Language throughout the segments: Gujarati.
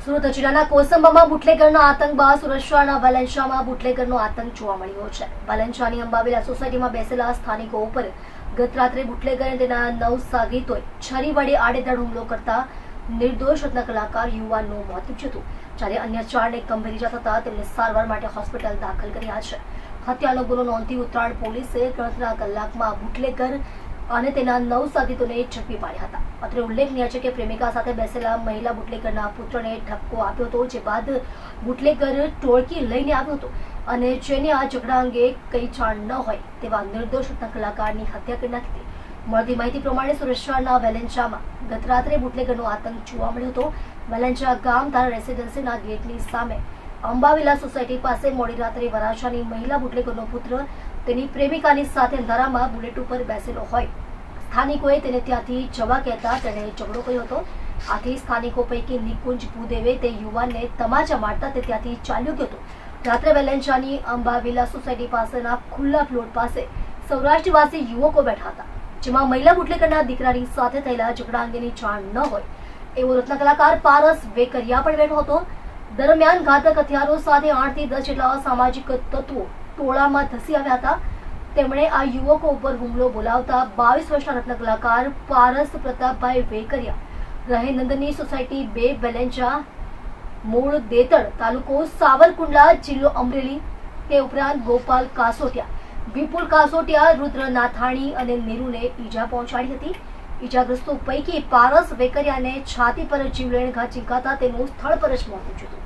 સુરત જિલ્લાના કોસંબામાં બુટલેગરનો આતંક બાદ સુરત શહેરના વેલેન્ચામાં બુટલેગરનો આતંક જોવા મળ્યો છે. વેલેન્ચાની અંબાવિલા સોસાયટીમાં બેસેલા સ્થાનિકો ઉપર ગત રાત્રે બુટલેગર અને તેના 9 સાગરીતોએ છરી વડે આડેધડ હુમલો કરતા નિર્દોષ રત્ન કલાકાર યુવાનનું મોત નીપજ્યું હતું, જ્યારે અન્ય 4ને ગંભીર ઇજા થતા તેમને સારવાર માટે હોસ્પિટલ દાખલ કર્યા છે. હત્યાનો ગુનો નોંધી ઉત્તરાયણ પોલીસે ગણતરીના કલાકમાં બુટલેગર અને તેના 9 સાગરીતોને ઝડપી પાડ્યા હતા. અત્રે ઉલ્લેખનીય છે કે પ્રેમિકા સાથે બેસેલા મહિલા બુટલેગરના પુત્રને ઠપકો આપ્યો હતો, જે બાદ બુટલેગર ટોળકી લઈને આવ્યો હતો અને જેને આ ઝઘડા અંગે કંઈ જાણ ન હોય તેવા નિર્દોષ રત્ન કલાકારની હત્યા કરી નાખી હતી. મળતી માહિતી પ્રમાણે સુરત શહેરના વેલેન્ચામાં ગત રાત્રે બુટલેગરનો આતંક જોવા મળ્યો હતો. વેલેન્ચા ગામ તારા રેસિડેન્સીના ગેટની સામે અંબાવિલા સોસાયટી પાસે મોડી રાત્રે વરાછાની મહિલા બુટલેગરનો પુત્ર તેની પ્રેમિકાની સાથે અંધારામાં બુલેટ ઉપર બેસેલો હોય સ્થાનિકોએ તેને ત્યાંથી જવા કહેતા તેણે ઝઘડો કર્યો હતો. આથી સ્થાનિકો પૈકી નિકુંજ ભૂદેવે તે યુવાનને તમાચા મારતા તે ત્યાંથી ચાલ્યો ગયો હતો. રાત્રે વેલેન્ચાની અંબાવિલા સોસાયટી પાસેના ખુલ્લા પ્લોટ પાસે સૌરાષ્ટ્રવાસી યુવકો બેઠા હતા, જેમાં મહિલા બુટલેગરના દીકરાની સાથે થયેલા ઝઘડા અંગેની જાણ ન હોય એવો રત્ન કલાકાર પારસ વેકરિયા પણ બેઠો હતો. દરમિયાન ઘાતક હથિયારો સાથે 8 થી 10 જેટલા અસામાજિક તત્વો ટોળામાં ધસી આવ્યા હતા. તેમણે આ યુવકો ઉપર હુમલો બોલાવતા 22 વર્ષના રત્ન કલાકાર પારસ પ્રતાપભાઈ વેકરિયા રહે નંદની સોસાયટી 2 વેલેન્ચા, મૂળ દેતડ, તાલુકો સાવરકુંડલા, જિલ્લો અમરેલી, તે ઉપરાંત ગોપાલ કાસોટિયા, વિપુલ કાસોટિયા, રુદ્ર નાથાણી અને નીરુને ઈજા પહોંચાડી હતી. ઈજાગ્રસ્તો પૈકી પારસ વેકરિયાને છાતી પર જીવલેણ ઘા ઝીંકાતા તેનું સ્થળ પર જ મોત નીપજ્યું હતું.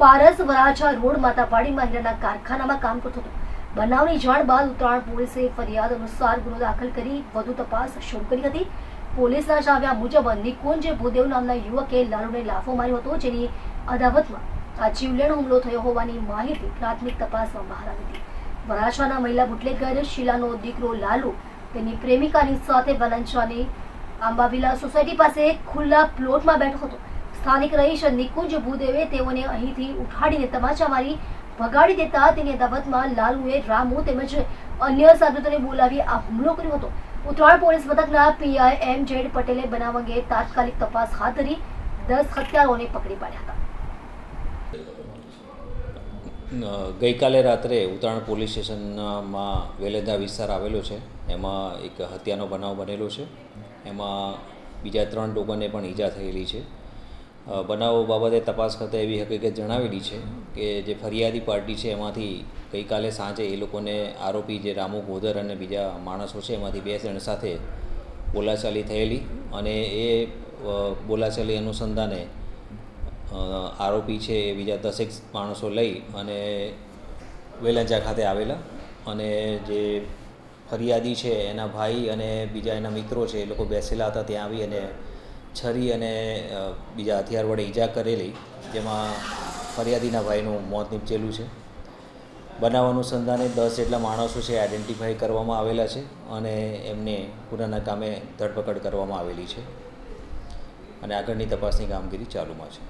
પારસ વરાછા રોડ માતાપાડીમાં હીરાના કારખાનામાં કામ કરતો હતો. બનાવની જાણ બાદ ઉત્તરાયણ પોલીસે ફરિયાદ અનુસાર ગુનો દાખલ કરી વધુ તપાસ શરૂ કરી હતી. પોલીસના જણાવ્યા મુજબ નિકુંજ ભૂદેવ નામના યુવકે લાલુને લાફો માર્યો હતો, જેની અદાવતમાં આ જીવલેણ હુમલો થયો હોવાની માહિતી પ્રાથમિક તપાસમાં બહાર આવી હતી. વરાછાના મહિલા બુટલેગર શીલાનો દીકરો લાલુ તેની પ્રેમિકાની સાથે વેલેન્ચાની અંબાવિલા સોસાયટી પાસે ખુલ્લા પ્લોટમાં બેઠો હતો. સ્થાનિક રહીશ નિકુંજ ભૂદેવે તેઓને અહીંથી ઉઠાડીને તમાચા મારી ભગાડી દેતા તેની અદાવતમાં લાલુએ રામુ તેમજ અન્ય સાગરીતોને બોલાવી આ હુમલો કર્યો હતો. ઉત્તરાયણ પોલીસ મથકના પીઆઈ એમ જેડ પટેલે બનાવ અંગે તાત્કાલિક તપાસ હાથ ધરી 10 હત્યારાઓને પકડી પાડ્યા હતા. ગઈકાલે રાત્રે ઉત્તરાયણ પોલીસ સ્ટેશનમાં વેલેદા વિસ્તાર આવેલો છે, એમાં એક હત્યાનો બનાવ બનેલો છે. એમાં બીજા 3 લોકોને પણ ઈજા થયેલી છે. બનાવ બાબતે તપાસ કરતાં એવી હકીકત જણાવેલી છે કે જે ફરિયાદી પાર્ટી છે એમાંથી ગઈકાલે સાંજે એ લોકોને આરોપી જે રામુ ગોદર અને બીજા માણસો છે એમાંથી 2 જણ સાથે બોલાચાલી થયેલી અને એ બોલાચાલી અનુસંધાને આરોપી છે એ બીજા 10 માણસો લઈ અને વેલેન્ચા ખાતે આવેલા અને જે ફરિયાદી છે એના ભાઈ અને બીજા એના મિત્રો છે એ લોકો બેસેલા હતા. ત્યાં આવી અને છરી અને બીજા હથિયાર વડે ઈજા કરેલી, જેમાં ફરિયાદીના ભાઈનું મોત નીપજેલું છે. બનાવ અનુસંધાને 10 જેટલા માણસો છે આઈડેન્ટિફાઈ કરવામાં આવેલા છે અને એમને ગુનાના કામે ધરપકડ કરવામાં આવેલી છે અને આગળની તપાસની કામગીરી ચાલુમાં છે.